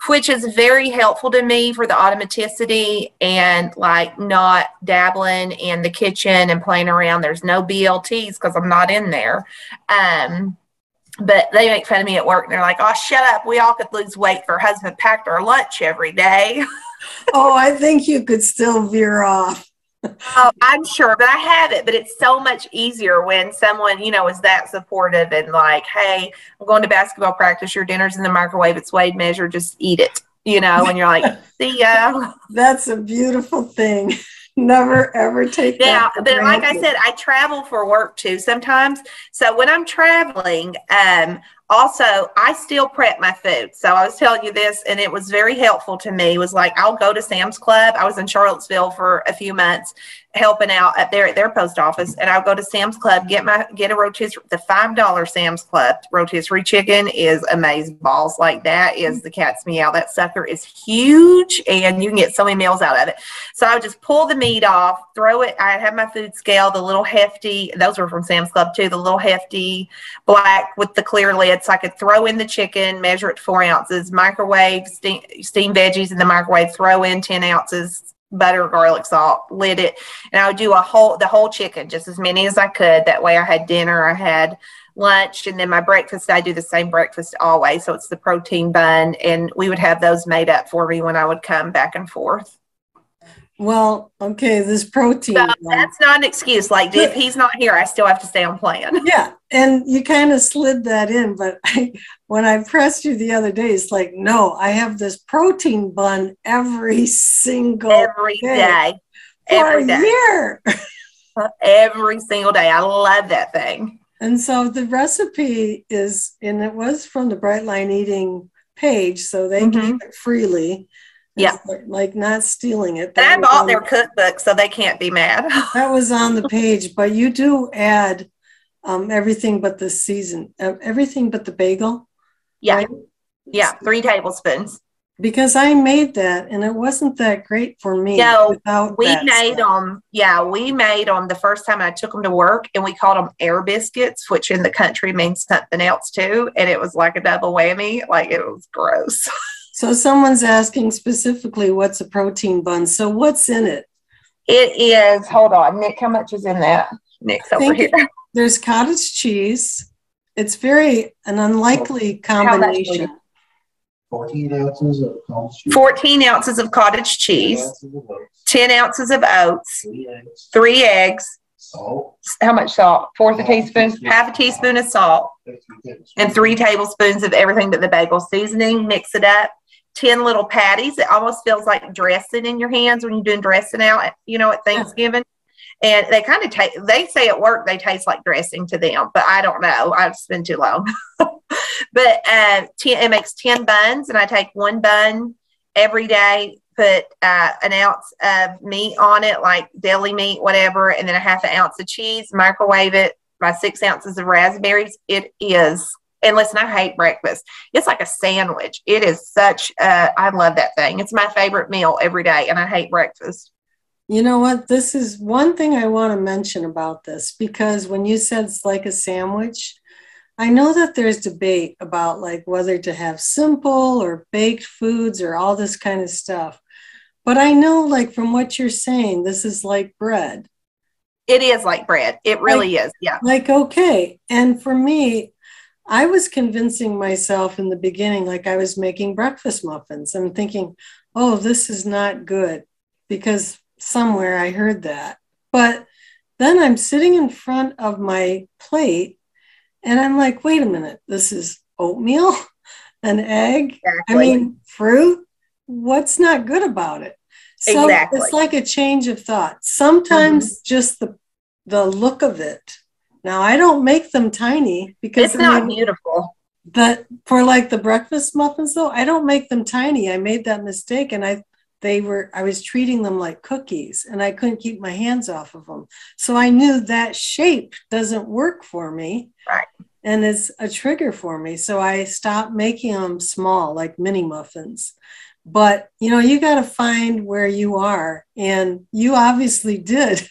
which is very helpful to me for the automaticity and like not dabbling in the kitchen and playing around. There's no BLTs because I'm not in there. But they make fun of me at work, and they're like, "Oh, shut up. We all could lose weight if our husband packed our lunch every day." Oh, I think you could still veer off. Oh, I'm sure, but I have it. But it's so much easier when someone, is that supportive and like, "Hey, I'm going to basketball practice. Your dinner's in the microwave. It's weighed, measured. Just eat it." And you're like, "See ya." That's a beautiful thing. Never ever take that. Yeah, but like I said, I travel for work too sometimes. So when I'm traveling, also, I still prep my food. So I was telling you this, and it was very helpful to me. It was like, I'll go to Sam's Club. I was in Charlottesville for a few months helping out up there at their post office, and I'll go to Sam's Club, get a rotisserie. The $5 Sam's Club rotisserie chicken is amazing balls. Like, that is the cat's meow. That sucker is huge, and you can get so many meals out of it. So I would just pull the meat off, throw it. I have my food scale, the little hefty, those were from Sam's Club too, the little hefty black with the clear lid. So I could throw in the chicken, measure it 4 ounces, microwave, steam veggies in the microwave, throw in 10 ounces, butter, garlic, salt, lid it. And I would do the whole chicken, just as many as I could. That way I had dinner, I had lunch, and then my breakfast, I do the same breakfast always. So it's the protein bun, and we would have those made up for me when I would come back and forth. Well, okay, this protein. So that's not an excuse. Like if he's not here, I still have to stay on plan. Yeah, and you kind of slid that in, but when I pressed you the other day, it's like, no, I have this protein bun every single day. For a year. Every single day. I love that thing. And so the recipe is, and it was from the Brightline Eating page, so they gave it freely. Yeah. Like not stealing it. And I bought their cookbook, so they can't be mad. That was on the page, but you do add everything but the everything but the bagel. Yeah. Right? Yeah, 3 tablespoons. Because I made that and it wasn't that great for me. No, we made them. Yeah, we made them the first time I took them to work, and we called them air biscuits, which in the country means something else too. And it was like a double whammy. Like it was gross. So someone's asking specifically what's a protein bun. So what's in it? It is, hold on, Nick, how much is in that? Nick's over here. There's cottage cheese. It's an unlikely combination. 14 ounces of cottage cheese. 14 ounces of cottage cheese. 10 ounces of oats. 3 eggs. Salt. How much salt? 1/4 teaspoon. Half a teaspoon of salt. And 3 tablespoons of everything but the bagel seasoning. Mix it up. 10 little patties. It almost feels like dressing in your hands when you're doing dressing out, at Thanksgiving. And they kind of they say at work they taste like dressing to them, but I don't know. I've been too long. But it makes 10 buns, and I take 1 bun every day, put an ounce of meat on it, like deli meat, whatever, and then a 1/2 ounce of cheese, microwave it, my 6 ounces of raspberries. It is, and listen, I hate breakfast. It's like a sandwich. It is I love that thing. It's my favorite meal every day, and I hate breakfast. You know what? This is one thing I want to mention about this, because when you said it's like a sandwich, I know that there's debate about like whether to have simple or baked foods or all this kind of stuff. But I know, like, from what you're saying, this is like bread. It is like bread. It really is. Yeah. Like, okay. And for me, I was convincing myself in the beginning, like I was making breakfast muffins. I'm thinking, oh, this is not good, because somewhere I heard that. But then I'm sitting in front of my plate and I'm like, wait a minute, this is oatmeal, an egg, exactly. Fruit. What's not good about it? So exactly. It's like a change of thought. Sometimes just the look of it. Now, I don't make them tiny because it's not beautiful. But for like the breakfast muffins, though, I don't make them tiny. I made that mistake, and I was treating them like cookies, and I couldn't keep my hands off of them. So I knew that shape doesn't work for me. Right. And it's a trigger for me. So I stopped making them small, like mini muffins. But, you got to find where you are. And you obviously did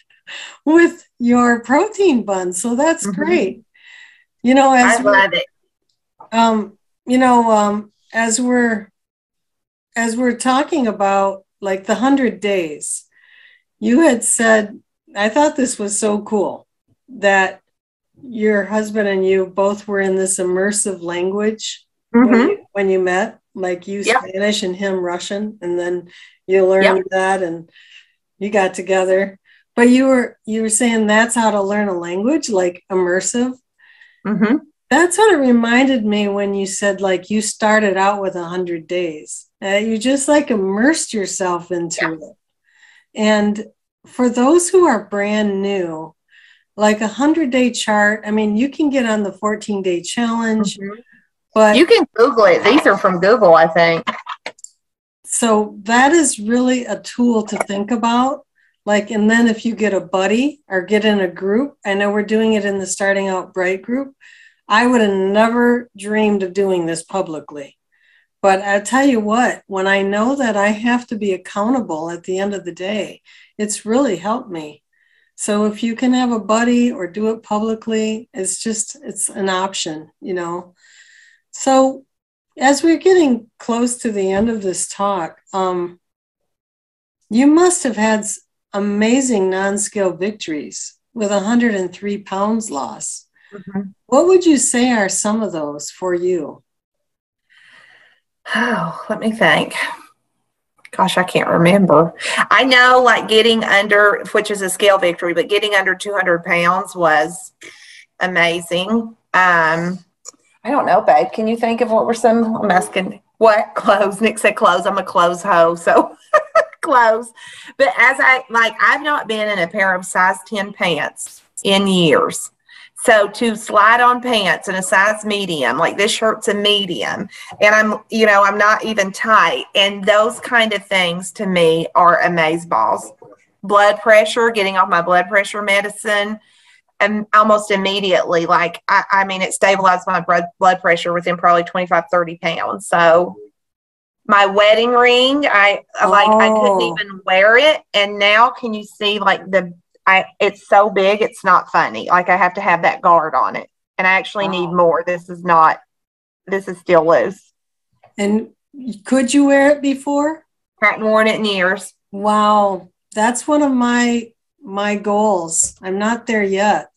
with your protein bun. So that's great. I love it. As we're talking about like the 100 days, you had said, I thought this was so cool, that your husband and you both were in this immersive language when you met, like you Spanish and him Russian, and then you learned that and you got together. But you were saying that's how to learn a language, like immersive. Mm-hmm. That's what it reminded me when you said, like, you started out with 100 days. You just like immersed yourself into it. And for those who are brand new, like 100-day chart, you can get on the 14-day challenge, but you can Google it. These are from Google, I think. So that is really a tool to think about. Like, and then if you get a buddy or get in a group, I know we're doing it in the Starting Out Bright group. I would have never dreamed of doing this publicly. But I tell you what, when I know that I have to be accountable at the end of the day, it's really helped me. So if you can have a buddy or do it publicly, it's an option, So as we're getting close to the end of this talk, you must have had amazing non-scale victories with 103 pounds loss. Mhm. What would you say are some of those for you? Oh, let me think. Gosh, I can't remember. I know like getting under, which is a scale victory, but getting under 200 pounds was amazing. I don't know, babe. Can you think of what were some? I'm asking what clothes. Nick said clothes. I'm a clothes hoe, so clothes. But I've not been in a pair of size 10 pants in years. So to slide on pants in a size medium, like this shirt's a medium, and I'm not even tight. And those kind of things to me are amazeballs. Blood pressure, getting off my blood pressure medicine, and almost immediately, it stabilized my blood pressure within probably 25, 30 pounds. So my wedding ring, I couldn't even wear it. And now can you see it's so big, it's not funny. Like I have to have that guard on it. And I actually need more. This is still loose. And could you wear it before? Hadn't worn it in years. Wow. That's one of my goals. I'm not there yet,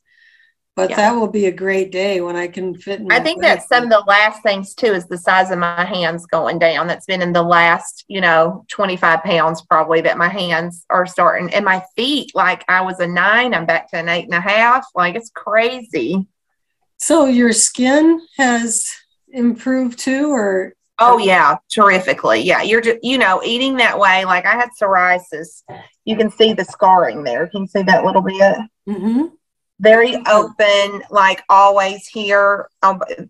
but that will be a great day when I can fit in my I think that's some of the last things too, is the size of my hands going down. That's been in the last, 25 pounds probably, that my hands are starting, and my feet, like I was a 9, I'm back to an 8.5. Like it's crazy. So your skin has improved too, or? Oh yeah, terrifically. Yeah. You're just, eating that way. Like I had psoriasis. You can see the scarring there. Can you see that little bit? Mm-hmm. Very open, like always here.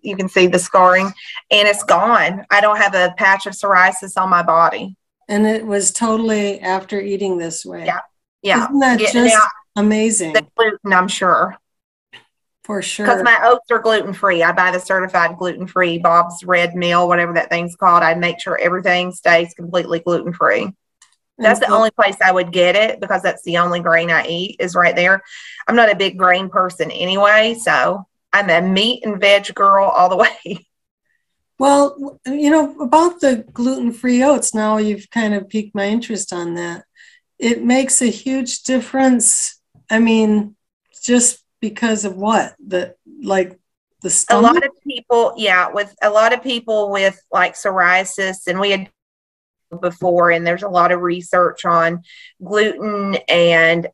You can see the scarring, and it's gone. I don't have a patch of psoriasis on my body. And it was totally after eating this way. Yeah. Yeah. Isn't that just amazing? The gluten, I'm sure. For sure. Because my oats are gluten-free. I buy the certified gluten-free Bob's Red Mill, whatever that thing's called. I make sure everything stays completely gluten-free. That's the only place I would get it, because that's the only grain I eat is right there. I'm not a big grain person anyway, so I'm a meat and veg girl all the way. Well, about the gluten-free oats, now you've kind of piqued my interest on that. It makes a huge difference. I mean, just because of what? The stomach? A lot of people, with a lot of people with like psoriasis, and we had before, and there's a lot of research on gluten and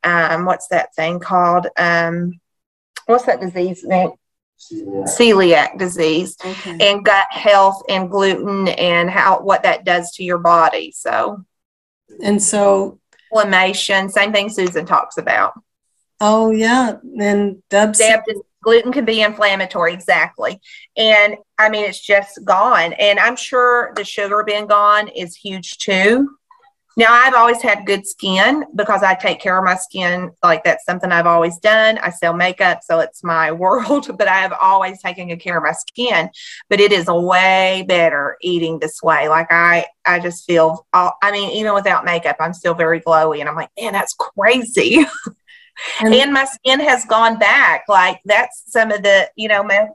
what's that thing called? What's that disease, Nick? Celiac disease. Okay. And gut health and gluten and what that does to your body. So inflammation, same thing Susan talks about. Oh yeah. And Deb gluten can be inflammatory. Exactly. And I mean, it's just gone. And I'm sure the sugar being gone is huge too. Now, I've always had good skin because I take care of my skin. Like that's something I've always done. I sell makeup, so it's my world, but I have always taken good care of my skin. But it is way better eating this way. Like I just feel, even without makeup, I'm still very glowy. And I'm like, man, that's crazy. And my skin has gone back. Like that's some of the,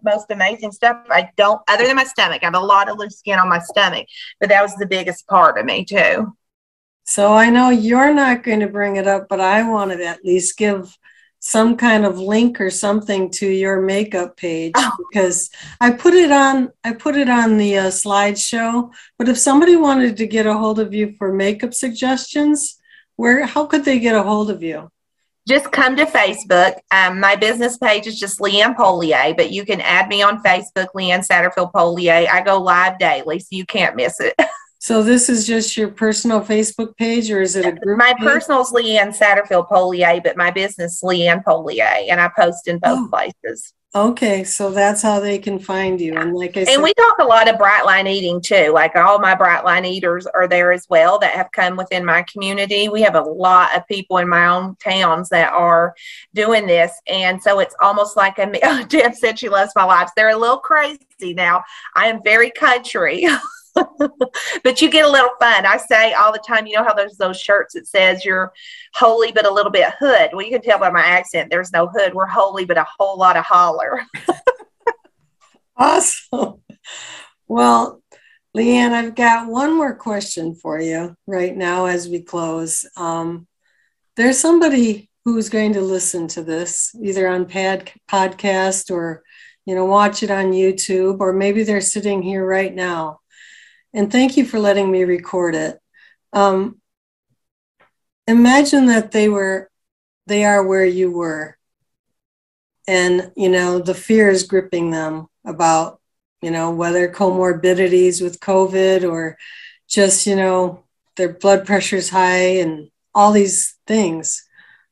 most amazing stuff. Other than my stomach, I have a lot of loose skin on my stomach, but that was the biggest part of me too. So I know you're not going to bring it up, but I want to at least give some kind of link or something to your makeup page, because I put it on the slideshow. But if somebody wanted to get a hold of you for makeup suggestions, how could they get a hold of you? Just come to Facebook. My business page is just Leanne Polier, but you can add me on Facebook, Leanne Satterfield Polier. I go live daily, so you can't miss it. So this is just your personal Facebook page, or is it a group My page? Personal is Leanne Satterfield Polier, but my business Leanne Polier, and I post in both places. Okay, so that's how they can find you. And like I said, and we talk a lot of bright line eating too. Like all my bright line eaters are there as well that have come within my community. We have a lot of people in my own towns that are doing this. And so it's almost like Deb said she loves my lives. They're a little crazy now. I am very country. But you get a little fun. I say all the time, you know how there's those shirts that says you're holy but a little bit hood. Well, you can tell by my accent there's no hood. We're holy but a whole lot of holler. Awesome. Well, Leanne, I've got one more question for you right now as we close. There's somebody who's going to listen to this, either on podcast or, watch it on YouTube, or maybe they're sitting here right now. And thank you for letting me record it. Imagine that they are where you were. And, the fear is gripping them about, whether comorbidities with COVID or just, their blood pressure's high and all these things.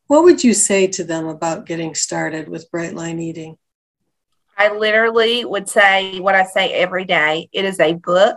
What would you say to them about getting started with Bright Line Eating? I literally would say what I say every day. It is a book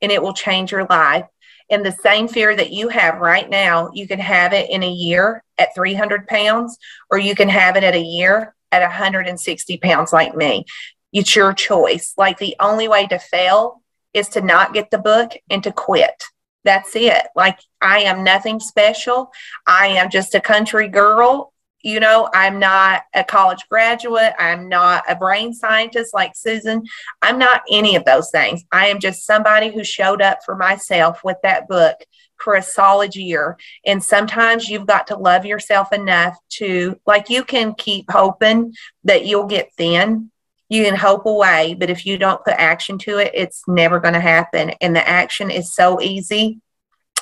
and it will change your life. And the same fear that you have right now, you can have it in a year at 300 pounds, or you can have it at a year at 160 pounds like me. It's your choice. Like, the only way to fail is to not get the book and to quit. That's it. Like, I am nothing special. I am just a country girl. I'm not a college graduate. I'm not a brain scientist like Susan. I'm not any of those things. I am just somebody who showed up for myself with that book for a solid year. And sometimes you've got to love yourself enough to, like, you can keep hoping that you'll get thin. You can hope away, but if you don't put action to it, it's never going to happen. And the action is so easy.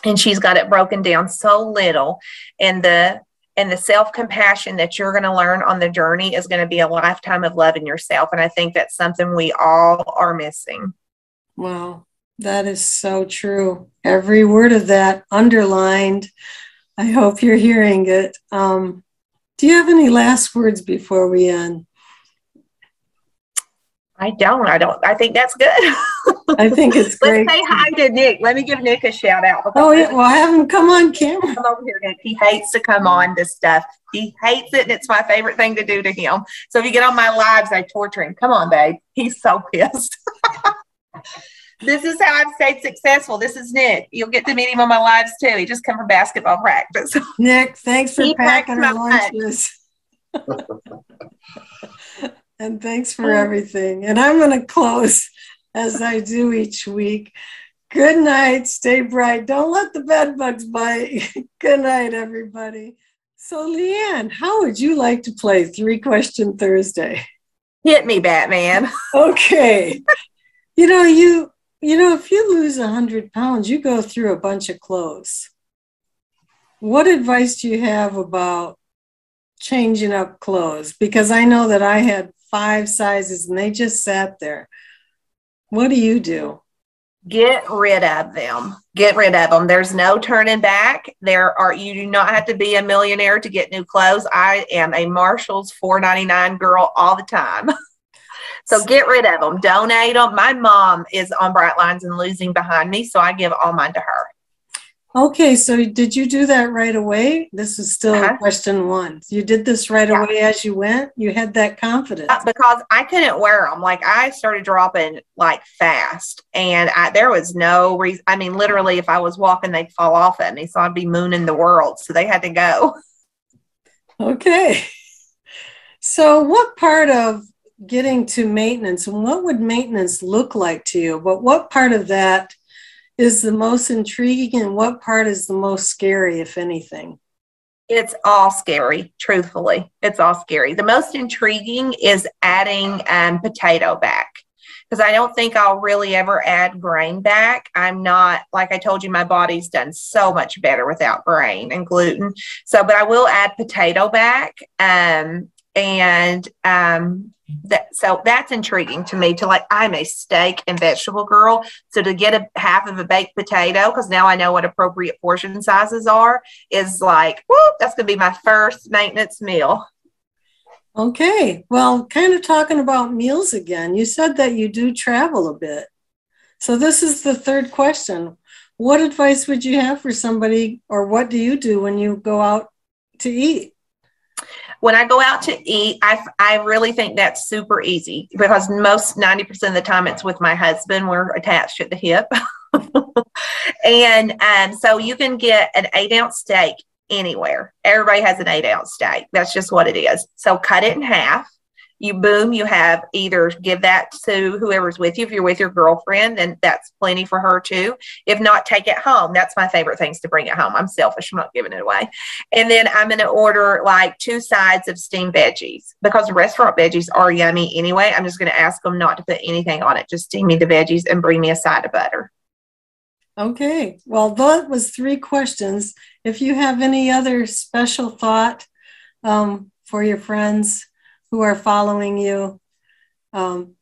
And she's got it broken down so little. And the self-compassion that you're going to learn on the journey is going to be a lifetime of loving yourself. And I think that's something we all are missing. Wow, that is so true. Every word of that underlined. I hope you're hearing it. Do you have any last words before we end? I don't. I think that's good. I think it's great. Let's say hi to Nick. Let me give Nick a shout out. Oh, yeah. Well, have him come on camera. Come over here, Nick. He hates to come on this stuff. He hates it, and it's my favorite thing to do to him. So if you get on my lives, I torture him. Come on, babe. He's so pissed. This is how I've stayed successful. This is Nick. You'll get to meet him on my lives, too. He just come from basketball practice. Nick, thanks for packing our lunches. And thanks for everything. And I'm going to close as I do each week. Good night. Stay bright. Don't let the bed bugs bite. Good night, everybody. So, Leanne, how would you like to play 3-Question Thursday? Hit me, Batman. Okay. If you lose 100 pounds, you go through a bunch of clothes. What advice do you have about changing up clothes? Because I know that I had 5 sizes and they just sat there. What do you do? Get rid of them. Get rid of them. There's no turning back. You do not have to be a millionaire to get new clothes. I am a Marshall's $4.99 girl all the time. So get rid of them. Donate them. My mom is on Bright Lines and Losing behind me, so I give all mine to her. Okay, so did you do that right away? This is still question 1. You did this right away as you went? You had that confidence? Because I couldn't wear them. Like, I started dropping like fast, and there was no reason. I mean, literally, if I was walking, they'd fall off at me, so I'd be mooning the world. So they had to go. Okay. So what part of getting to maintenance, and what would maintenance look like to you? But what part of that is the most intriguing, and what part is the most scary, if anything? It's all scary, truthfully. It's all scary. The most intriguing is adding potato back, because I don't think I'll really ever add grain back. I'm not, like I told you, my body's done so much better without grain and gluten. So, but I will add potato back. So that's intriguing to me, I'm a steak and vegetable girl. So to get a half of a baked potato, because now I know what appropriate portion sizes are, is like, whoop, that's going to be my first maintenance meal. Okay. Well, kind of talking about meals again, you said that you do travel a bit. So this is the 3rd question. What advice would you have for somebody, or what do you do when you go out to eat? When I go out to eat, I really think that's super easy, because 90% of the time it's with my husband. We're attached at the hip. And so you can get an 8-ounce steak anywhere. Everybody has an 8-ounce steak. That's just what it is. So cut it in half. you have either give that to whoever's with you. If you're with your girlfriend, then that's plenty for her too. If not, take it home. That's my favorite things to bring it home. I'm selfish. I'm not giving it away. And then I'm going to order like 2 sides of steamed veggies because restaurant veggies are yummy anyway. I'm just going to ask them not to put anything on it. Just steam me the veggies and bring me a side of butter. Okay. Well, that was 3 questions. If you have any other special thought for your friends who are following you,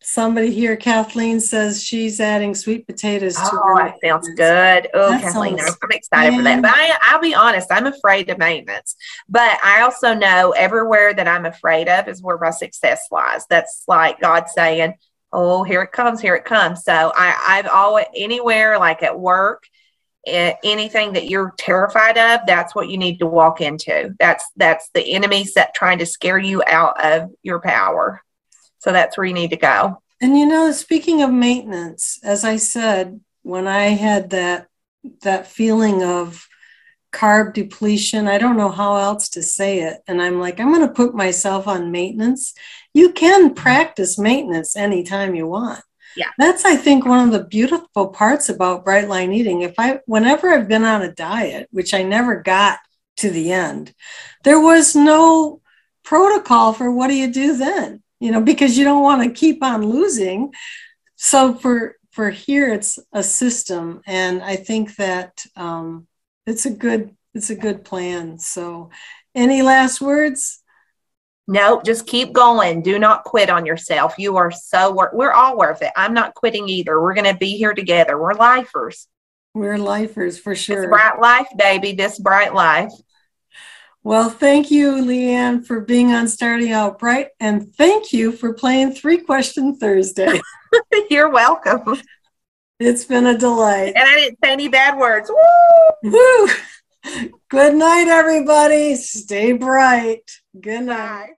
somebody here, Kathleen, says she's adding sweet potatoes to her. Oh, that sounds good. Oh, Kathleen, I'm excited for that. But I'll be honest, I'm afraid of maintenance. But I also know everywhere that I'm afraid of is where my success lies. That's like God saying, oh, here it comes, here it comes. So I've always, anywhere like at work, anything that you're terrified of, that's what you need to walk into. That's the enemy trying to scare you out of your power. So that's where you need to go. And you know, speaking of maintenance, as I said, when I had that feeling of carb depletion, I don't know how else to say it. And I'm like, I'm going to put myself on maintenance. You can practice maintenance anytime you want. Yeah. That's, I think, one of the beautiful parts about Bright Line Eating. Whenever I've been on a diet, which I never got to the end, there was no protocol for what do you do then, you know, because you don't want to keep on losing. So for here, it's a system. And I think that it's a good plan. So any last words? No, just keep going. Do not quit on yourself. You are we're all worth it. I'm not quitting either. We're going to be here together. We're lifers. We're lifers for sure. This bright life, baby. This bright life. Well, thank you, Leanne, for being on Starting Out Bright. And thank you for playing 3 Question Thursday. You're welcome. It's been a delight. And I didn't say any bad words. Woo! Woo! Good night, everybody. Stay bright. Good night. Bye.